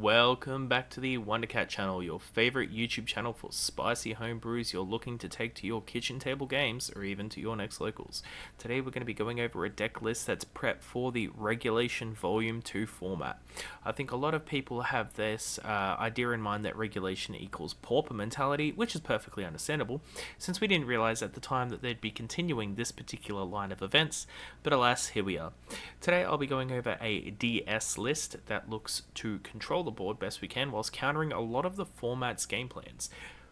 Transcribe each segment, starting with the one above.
Welcome back to the Wondercat channel, your favorite YouTube channel for spicy homebrews you're looking to take to your kitchen table games or even to your next locals. Today we're going to be going over a deck list that's prepped for the Regulation Volume 2 format. I think a lot of people have this idea in mind that Regulation equals pauper mentality, which is perfectly understandable, since we didn't realize at the time that they'd be continuing this particular line of events, but alas, here we are. Today I'll be going over a DS list that looks to control the board best we can whilst countering a lot of the format's game plans.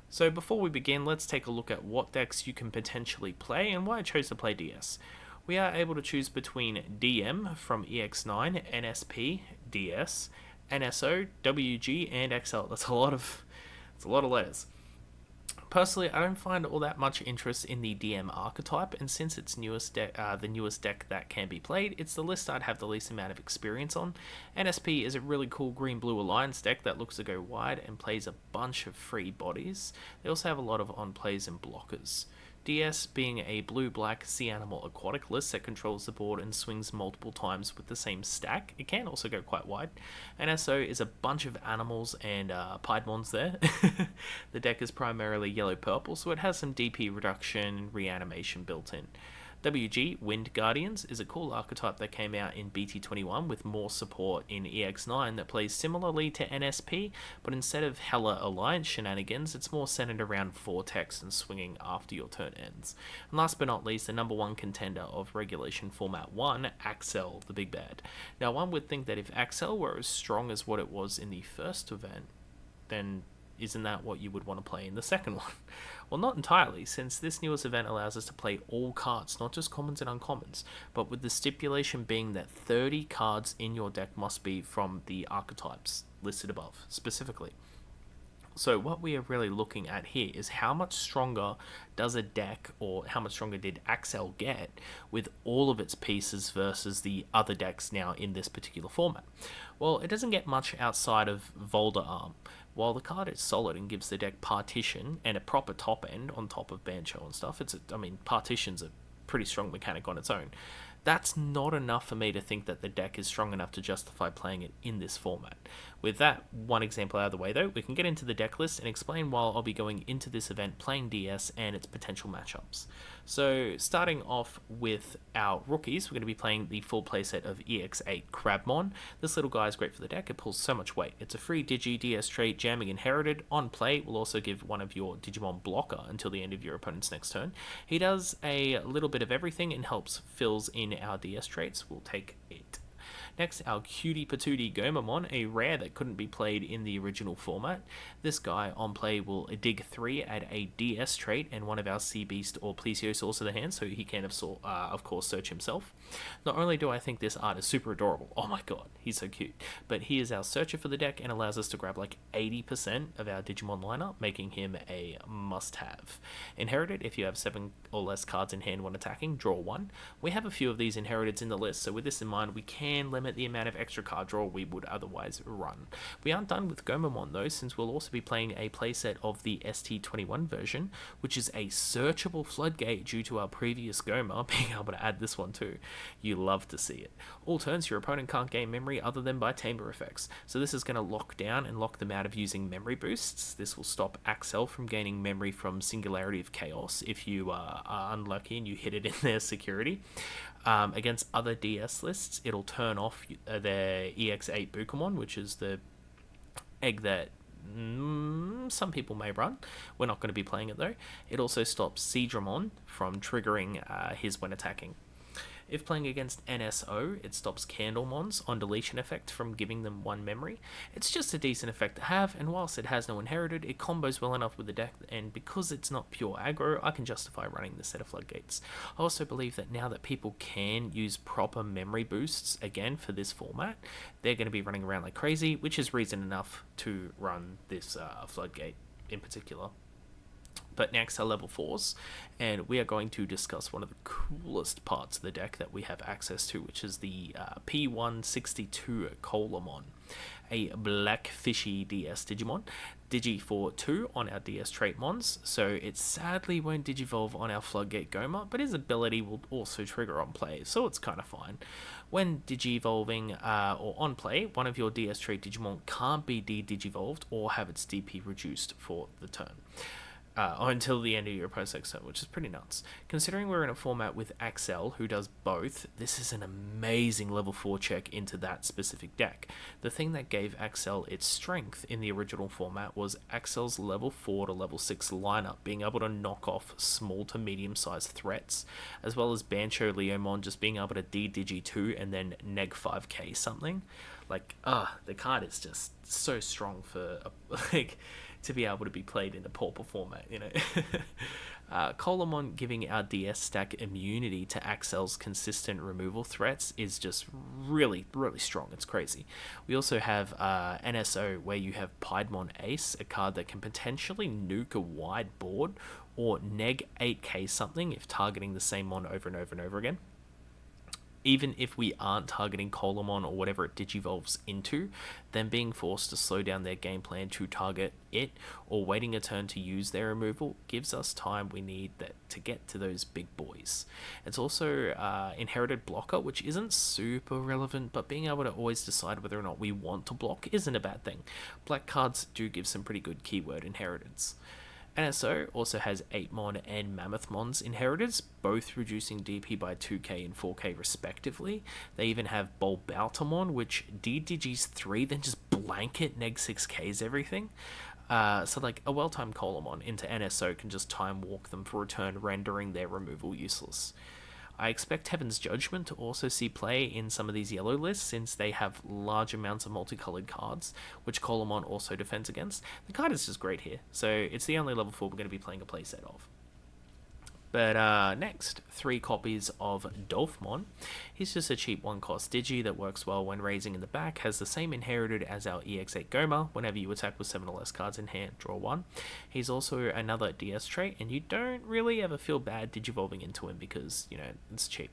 So before we begin, let's take a look at what decks you can potentially play and why I chose to play DS. We are able to choose between DM from EX9, NSP, DS, NSO, WG, and XL. That's a lot of letters. Personally, I don't find all that much interest in the DM archetype, and since it's the newest deck that can be played, it's the list I'd have the least amount of experience on. NSP is a really cool green-blue alliance deck that looks to go wide and plays a bunch of free bodies. They also have a lot of on-plays and blockers. DS being a blue-black sea animal aquatic list that controls the board and swings multiple times with the same stack. It can also go quite wide. And SO is a bunch of animals and Piedmons there. The deck is primarily yellow-purple, so it has some DP reduction and reanimation built in. WG, Wind Guardians, is a cool archetype that came out in BT21 with more support in EX9 that plays similarly to NSP, but instead of hella alliance shenanigans, it's more centered around Vortex and swinging after your turn ends. And last but not least, the number one contender of Regulation Format 1, Axel, the Big Bad. Now, one would think that if Axel were as strong as what it was in the first event, then isn't that what you would want to play in the second one? Well, not entirely, since this newest event allows us to play all cards, not just commons and uncommons, but with the stipulation being that 30 cards in your deck must be from the archetypes listed above, specifically. So what we are really looking at here is how much stronger does a deck, or how much stronger did Axel get with all of its pieces versus the other decks now in this particular format? Well, it doesn't get much outside of Volder Arm. While the card is solid and gives the deck partition and a proper top end on top of Bancho and stuff, partition's a pretty strong mechanic on its own. That's not enough for me to think that the deck is strong enough to justify playing it in this format. With that one example out of the way though, we can get into the deck list and explain why I'll be going into this event playing DS and its potential matchups. So starting off with our rookies, we're going to be playing the full playset of EX8 Crabmon. This little guy is great for the deck, it pulls so much weight. It's a free Digi DS trait, jamming inherited. On play, will also give one of your Digimon blocker until the end of your opponent's next turn. He does a little bit of everything and fills in our DS traits. We'll take it. Next, our Cutie Patootie Gomamon, a rare that couldn't be played in the original format. This guy on play will dig 3 at a DS trait and one of our Sea Beast or Plesio Source of the hand, so he can of course search himself. Not only do I think this art is super adorable, oh my god, he's so cute, but he is our searcher for the deck and allows us to grab like 80% of our Digimon lineup, making him a must-have. Inherited, if you have 7 or less cards in hand when attacking, draw 1. We have a few of these Inheriteds in the list, so with this in mind, we can limit the amount of extra card draw we would otherwise run. We aren't done with Gomamon though, since we'll also be playing a playset of the ST21 version, which is a searchable floodgate due to our previous Goma being able to add this one too. You love to see it. All turns, your opponent can't gain memory other than by Tamer effects, so this is going to lock down and lock them out of using memory boosts. This will stop Axel from gaining memory from Singularity of Chaos if you are unlucky and you hit it in their security. Against other DS lists, it'll turn off their EX8 Bukamon, which is the egg that some people may run. We're not going to be playing it though. It also stops Seadramon from triggering his when attacking. If playing against NSO, it stops Candlemons on deletion effect from giving them 1 memory. It's just a decent effect to have, and whilst it has no inherited, it combos well enough with the deck, and because it's not pure aggro, I can justify running this set of floodgates. I also believe that now that people can use proper memory boosts again for this format, they're going to be running around like crazy, which is reason enough to run this floodgate in particular. But next are level 4s, and we are going to discuss one of the coolest parts of the deck that we have access to, which is the P162 Colamon. A black fishy DS Digimon, Digi for 2 on our DS trait mons, so it sadly won't digivolve on our Floodgate Goma, but his ability will also trigger on play, so it's kind of fine. When digivolving or on play, one of your DS trait Digimon can't be de-digivolved or have its DP reduced for the turn. Until the end of your opponent's next turn, which is pretty nuts. Considering we're in a format with Axel, who does both, this is an amazing level 4 check into that specific deck. The thing that gave Axel its strength in the original format was Axel's level 4 to level 6 lineup, being able to knock off small to medium sized threats, as well as Bancho Leomon just being able to D-Digi 2 and then neg 5k something. Like, the card is just so strong for, like, to be able to be played in the pauper format, you know. Colamon giving our DS stack immunity to Axel's consistent removal threats is just really, really strong. It's crazy. We also have NSO, where you have Piedmon Ace, a card that can potentially nuke a wide board or neg 8k something if targeting the same mon over and over and over again. Even if we aren't targeting Colamon or whatever it digivolves into, then being forced to slow down their game plan to target it or waiting a turn to use their removal gives us time we need to get to those big boys. It's also inherited blocker, which isn't super relevant, but being able to always decide whether or not we want to block isn't a bad thing. Black cards do give some pretty good keyword inheritance. NSO also has 8mon and Mammothmon's inheritors, both reducing DP by 2k and 4k respectively. They even have Bulbautamon, which D-Digis 3, then just blanket neg 6k's everything. So like a well-timed Colamon into NSO can just time walk them for a turn, rendering their removal useless. I expect Heaven's Judgment to also see play in some of these yellow lists, since they have large amounts of multicolored cards, which Colamon also defends against. The card is just great here, so it's the only level 4 we're going to be playing a playset of. But next, 3 copies of Dolphmon. He's just a cheap 1-cost Digi that works well when raising in the back, has the same inherited as our EX8 Goma. Whenever you attack with 7 or less cards in hand, draw 1. He's also another DS trait, and you don't really ever feel bad digivolving into him because, you know, it's cheap.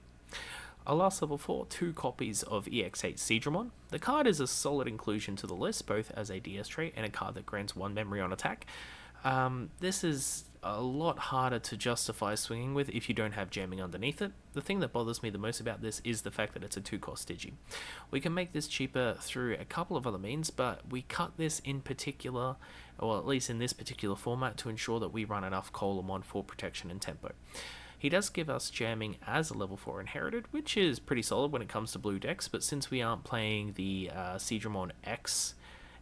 Our last level 4, 2 copies of EX8 Seadramon. The card is a solid inclusion to the list, both as a DS trait and a card that grants 1 memory on attack. This is a lot harder to justify swinging with if you don't have jamming underneath it. The thing that bothers me the most about this is the fact that it's a 2-cost Digi. We can make this cheaper through a couple of other means, but we cut this in particular, or at least in this particular format, to ensure that we run enough Colamon for protection and tempo. He does give us jamming as a level 4 inherited, which is pretty solid when it comes to blue decks, but since we aren't playing the Seadramon X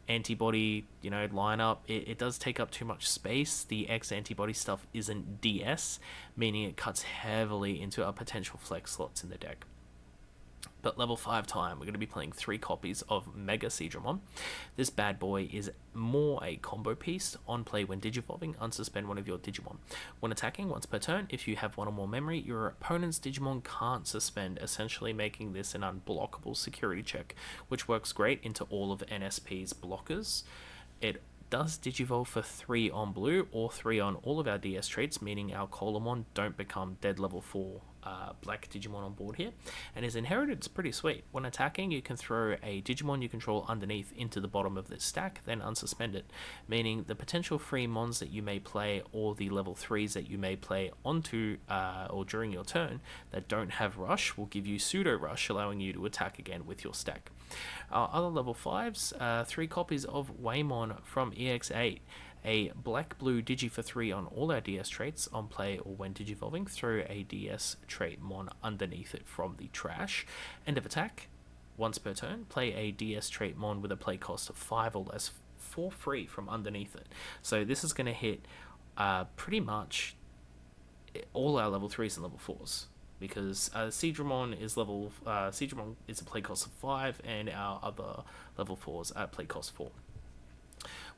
antibody, you know, lineup, it does take up too much space. The X antibody stuff isn't DS, meaning it cuts heavily into our potential flex slots in the deck. But level 5 time, we're going to be playing 3 copies of Mega Seadramon. This bad boy is more a combo piece. On play when digivolving, unsuspend one of your Digimon. When attacking once per turn, if you have 1 or more memory, your opponent's Digimon can't suspend, essentially making this an unblockable security check, which works great into all of NSP's blockers. It does digivolve for 3 on blue or 3 on all of our DS traits, meaning our Colamon don't become dead level 4 black Digimon on board here, and his inherited is pretty sweet. When attacking, you can throw a Digimon you control underneath into the bottom of this stack, then unsuspend it, meaning the potential free mons that you may play or the level 3s that you may play onto or during your turn that don't have rush will give you pseudo rush, allowing you to attack again with your stack. Other level 5s, 3 copies of Waymon from EX8. A black-blue Digi for 3 on all our DS traits. On play or when digivolving, throw a DS trait mon underneath it from the trash. End of attack. Once per turn, play a DS trait mon with a play cost of 5 or less for free from underneath it. So this is going to hit pretty much all our level 3s and level 4s. Because Seadramon is Seadramon is a play cost of 5, and our other level 4s are play cost 4.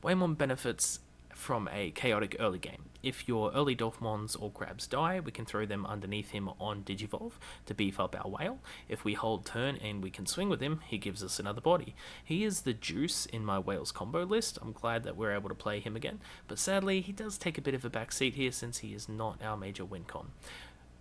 Waymon benefits from a chaotic early game. If your early Dolphmons or Crabs die, we can throw them underneath him on Digivolve to beef up our whale. If we hold turn and we can swing with him, he gives us another body. He is the juice in my whales combo list. I'm glad that we're able to play him again, but sadly he does take a bit of a backseat here since he is not our major win con.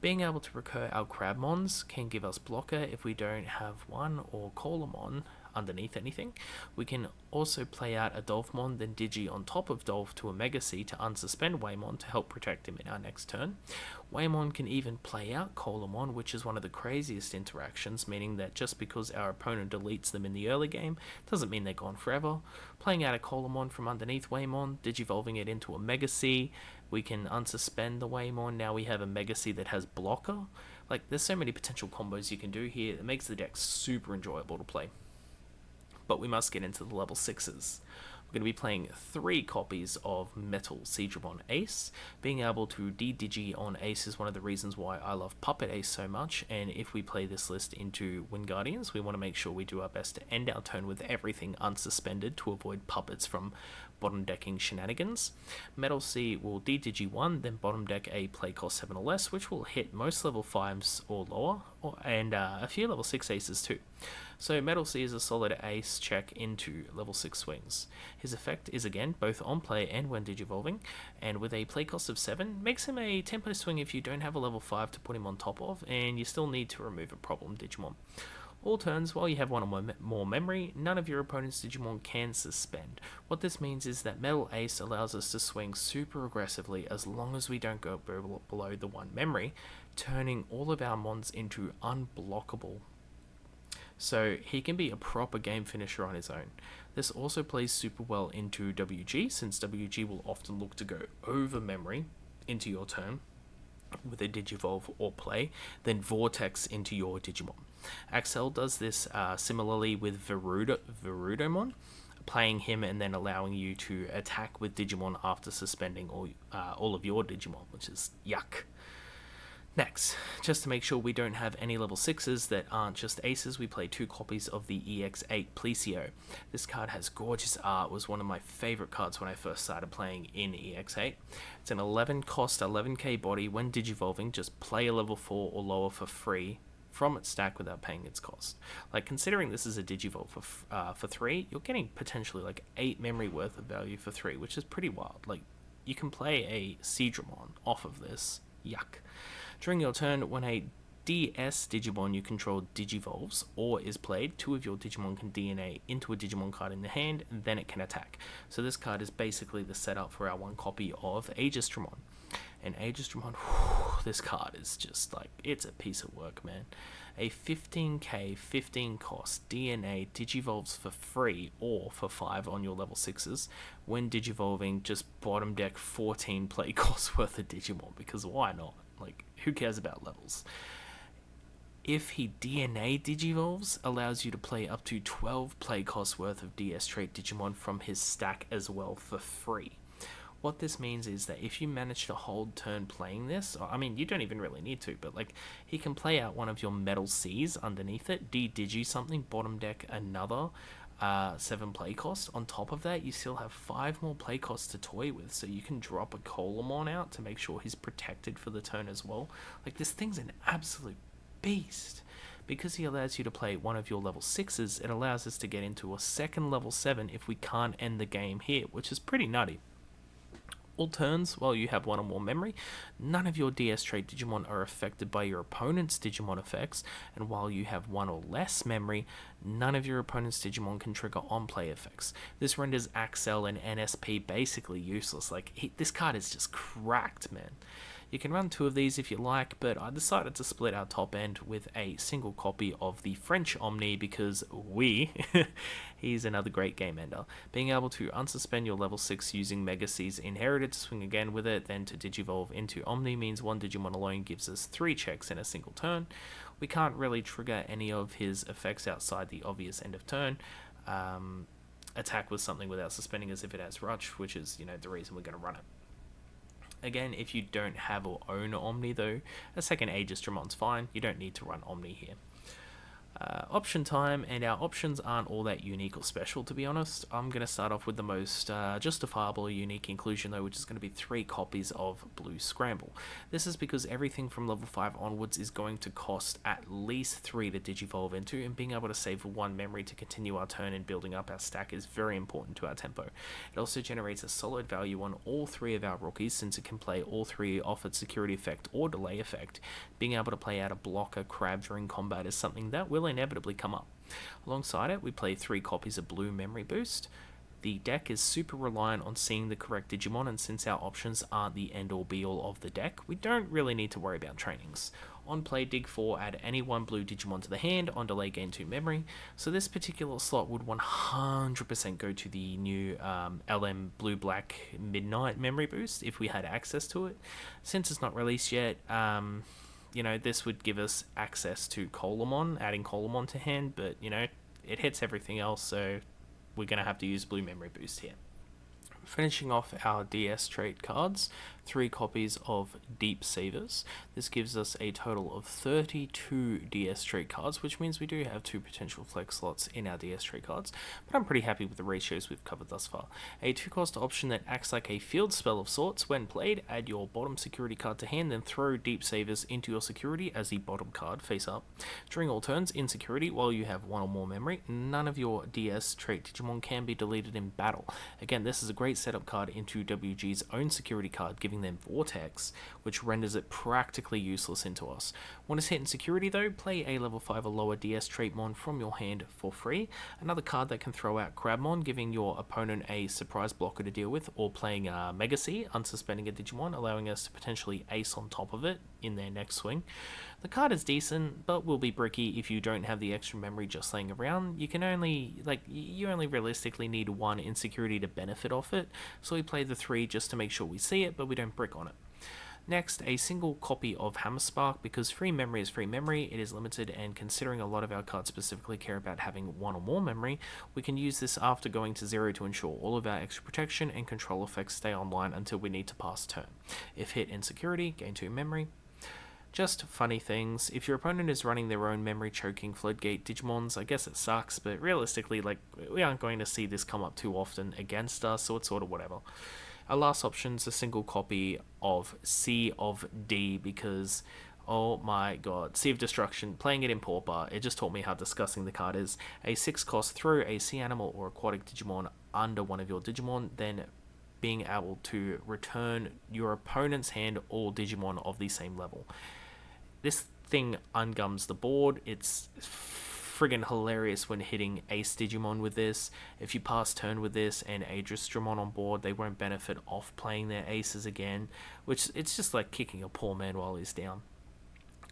Being able to recur our Crabmons can give us blocker if we don't have one, or Colamon underneath anything. We can also play out a Dolphmon, then Digi on top of Dolph to a Mega C to unsuspend Waymon to help protect him in our next turn. Waymon can even play out Colamon, which is one of the craziest interactions, meaning that just because our opponent deletes them in the early game, doesn't mean they're gone forever. Playing out a Colamon from underneath Waymon, digivolving it into a Mega C, we can unsuspend the Waymon. Now we have a Mega C that has blocker. Like, there's so many potential combos you can do here. It makes the deck super enjoyable to play. But we must get into the level 6s. We're going to be playing 3 copies of Metal Seadramon Ace. Being able to de-digi on Ace is one of the reasons why I love Puppet Ace so much, and if we play this list into Wingardians, we want to make sure we do our best to end our turn with everything unsuspended to avoid puppets from bottom decking shenanigans. Metal Sea will de-digi 1, then bottom deck a play cost 7 or less, which will hit most level 5s or lower, and a few level 6 aces too. So Metal Sea is a solid ace check into level 6 swings. His effect is again both on play and when digivolving, and with a play cost of 7, makes him a tempo swing if you don't have a level 5 to put him on top of, and you still need to remove a problem Digimon. All turns, while you have one or more memory, none of your opponent's Digimon can suspend. What this means is that Metal Ace allows us to swing super aggressively as long as we don't go below the 1 memory, turning all of our mons into unblockable. So he can be a proper game finisher on his own. This also plays super well into WG, since WG will often look to go over memory into your turn with a Digivolve or play, then Vortex into your Digimon. Axel does this similarly with Verudomon, playing him and then allowing you to attack with Digimon after suspending all of your Digimon, which is yuck. Next, just to make sure we don't have any level 6s that aren't just aces, we play 2 copies of the EX8 Plesio. This card has gorgeous art, was one of my favourite cards when I first started playing in EX8. It's an 11 cost, 11k body. When digivolving, just play a level 4 or lower for free from its stack without paying its cost. Like, considering this is a digivolve for 3, you're getting potentially like 8 memory worth of value for 3, which is pretty wild. Like, you can play a Seadramon off of this. Yuck. During your turn, when a DS Digimon you control digivolves or is played, 2 of your Digimon can DNA into a Digimon card in the hand, and then it can attack. So this card is basically the setup for our 1 copy of Aegistramon. And Aegistramon, this card is just like, it's a piece of work, man. A 15k, 15 cost DNA digivolves for free or for 5 on your level 6s. When digivolving, just bottom deck 14 play cost worth of Digimon, because why not? Like, who cares about levels? If he DNA digivolves, allows you to play up to 12 play cost worth of DS trait Digimon from his stack as well for free. What this means is that if you manage to hold turn playing this, I mean, you don't even really need to, but like, he can play out one of your Metal Seas underneath it, de-digi something, bottom deck another 7 play costs. On top of that, you still have 5 more play costs to toy with, so you can drop a Colamon out to make sure he's protected for the turn as well. Like, this thing's an absolute beast. Because he allows you to play one of your level 6s, it allows us to get into a second level 7 if we can't end the game here, which is pretty nutty. All turns, while you have 1 or more memory, none of your DS trait Digimon are affected by your opponent's Digimon effects, and while you have 1 or less memory, none of your opponent's Digimon can trigger on-play effects. This renders Axel and NSP basically useless. Like, this card is just cracked, man. You can run 2 of these if you like, but I decided to split our top end with a single copy of the French Omni because he's another great game ender. Being able to unsuspend your level 6 using Mega C's Inherited to swing again with it, then to digivolve into Omni means 1 Digimon alone gives us 3 checks in a single turn. We can't really trigger any of his effects outside the obvious end of turn. Attack with something without suspending as if it has Rush, which is, the reason we're going to run it. Again, if you don't have or own Omni though, a second Aegistramon's fine. You don't need to run Omni here. Option time, and our options aren't all that unique or special, to be honest. I'm going to start off with the most justifiable unique inclusion though, which is going to be 3 copies of Blue Scramble. This is because everything from level 5 onwards is going to cost at least 3 to digivolve into, and being able to save 1 memory to continue our turn and building up our stack is very important to our tempo. It also generates a solid value on all 3 of our rookies, since it can play all 3 offered security effect or delay effect. Being able to play out a blocker crab during combat is something that will inevitably come up. Alongside it, we play 3 copies of Blue Memory Boost. The deck is super reliant on seeing the correct Digimon, and since our options aren't the end-all be-all of the deck, we don't really need to worry about trainings. On play, dig 4, add any 1 blue Digimon to the hand, on delay gain 2 memory, so this particular slot would 100% go to the new LM Blue-Black Midnight Memory Boost if we had access to it. Since it's not released yet, this would give us access to Colamon, adding Colamon to hand, but, it hits everything else, so we're going to have to use Blue Memory Boost here. Finishing off our DS trait cards, 3 copies of Deep Savers. This gives us a total of 32 DS trait cards, which means we do have 2 potential flex slots in our DS trait cards, but I'm pretty happy with the ratios we've covered thus far. A 2-cost option that acts like a field spell of sorts. When played, add your bottom security card to hand, then throw Deep Savers into your security as the bottom card face up. During all turns in security, while you have 1 or more memory, none of your DS trait Digimon can be deleted in battle. Again, this is a great setup card into WG's own security card, giving them Vortex, which renders it practically useless into us. When it's hit in security though, play a level 5 or lower DS trait mon from your hand for free. Another card that can throw out Crabmon, giving your opponent a surprise blocker to deal with, or playing Mega C, unsuspending a Digimon, allowing us to potentially ace on top of it in their next swing. The card is decent, but will be bricky if you don't have the extra memory just laying around. You only realistically need 1 insecurity to benefit off it, so we play the 3 just to make sure we see it, but we don't brick on it. Next, a single copy of Hammerspark. Because free memory is free memory, it is limited, and considering a lot of our cards specifically care about having 1 or more memory, we can use this after going to 0 to ensure all of our extra protection and control effects stay online until we need to pass turn. If hit in security, gain 2 memory. Just funny things. If your opponent is running their own memory choking floodgate Digimons, I guess it sucks, but realistically, we aren't going to see this come up too often against us, so it's sort of whatever. Our last option is a single copy of Sea of D, because, oh my god, Sea of Destruction, playing it in Pauper, it just taught me how disgusting the card is. A 6-cost, throw a sea animal or aquatic Digimon under one of your Digimon, then being able to return your opponent's hand all Digimon of the same level. This thing ungums the board. It's friggin' hilarious when hitting Ace Digimon with this. If you pass turn with this and Adristramon on board, they won't benefit off playing their aces again, which it's just like kicking a poor man while he's down.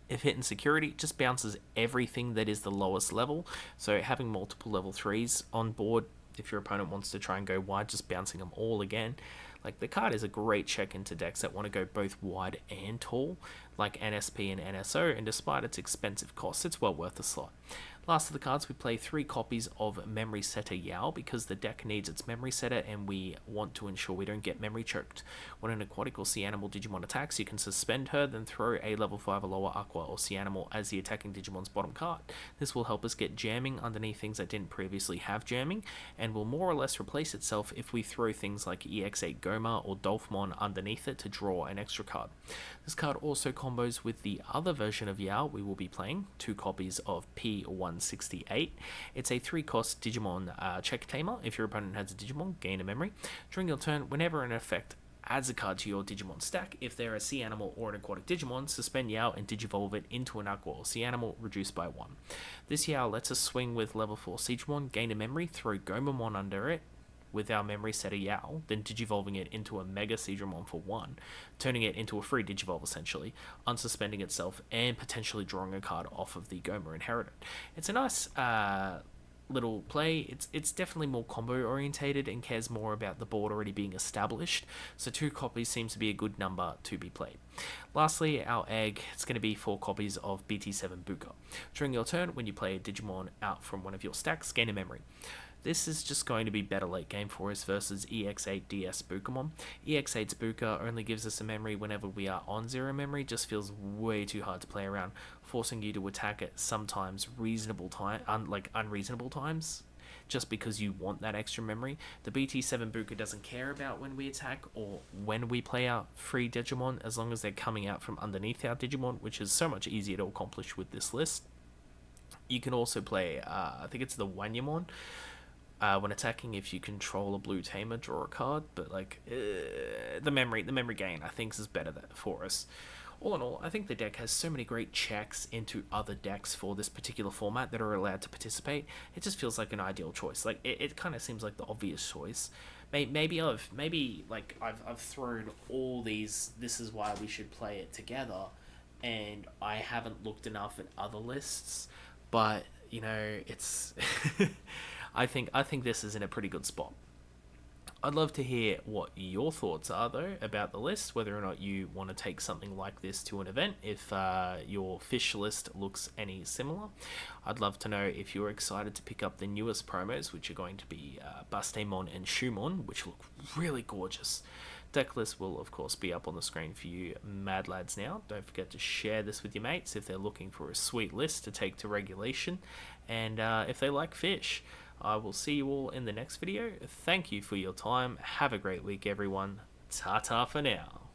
If hit in security, it just bounces everything that is the lowest level, so having multiple level 3s on board, if your opponent wants to try and go wide, just bouncing them all again. The card is a great check into decks that want to go both wide and tall, like NSP and NSO, and despite its expensive cost, it's well worth the slot. Last of the cards, we play 3 copies of Memory Setter Yao, because the deck needs its Memory Setter and we want to ensure we don't get memory choked. When an aquatic or sea animal Digimon attacks, you can suspend her, then throw a level 5 or lower aqua or sea animal as the attacking Digimon's bottom card. This will help us get jamming underneath things that didn't previously have jamming, and will more or less replace itself if we throw things like EX8 Goma or Dolphmon underneath it to draw an extra card. This card also combos with the other version of Yao we will be playing, 2 copies of P168. It's a 3-cost Digimon check tamer. If your opponent has a Digimon, gain a memory. During your turn, whenever an effect adds a card to your Digimon stack, if they're a sea animal or an aquatic Digimon, suspend Yao and digivolve it into an aqua or sea animal, reduced by 1. This Yao lets us swing with level 4 Siegmon, gain a memory, throw Gomamon under it with our Memory Setter Yao, then digivolving it into a Mega Seedramon for 1, turning it into a free Digivolve essentially, unsuspending itself, and potentially drawing a card off of the Goma Inherited. It's a nice little play. It's definitely more combo orientated and cares more about the board already being established, so 2 copies seems to be a good number to be played. Lastly, our egg, it's going to be 4 copies of BT7 Buka. During your turn, when you play a Digimon out from one of your stacks, gain a memory. This is just going to be better late game for us versus EX8 DS Bukamon. EX8's Buka only gives us a memory whenever we are on 0 memory, just feels way too hard to play around, forcing you to attack at sometimes unreasonable times, just because you want that extra memory. The BT7 Buka doesn't care about when we attack or when we play our free Digimon, as long as they're coming out from underneath our Digimon, which is so much easier to accomplish with this list. You can also play, I think it's the Wanyamon, when attacking. If you control a blue tamer, draw a card, but the memory gain I think is better for us. All in all, I think the deck has so many great checks into other decks for this particular format that are allowed to participate. It just feels like an ideal choice. Like it kind of seems like the obvious choice. Maybe I've thrown all these. This is why we should play it together, and I haven't looked enough at other lists. But it's. I think this is in a pretty good spot. I'd love to hear what your thoughts are, though, about the list, whether or not you want to take something like this to an event, if your fish list looks any similar. I'd love to know if you're excited to pick up the newest promos, which are going to be Bastemon and Shumon, which look really gorgeous. Deck list will, of course, be up on the screen for you mad lads now. Don't forget to share this with your mates if they're looking for a sweet list to take to regulation, and if they like fish. I will see you all in the next video. Thank you for your time. Have a great week, everyone. Ta-ta for now.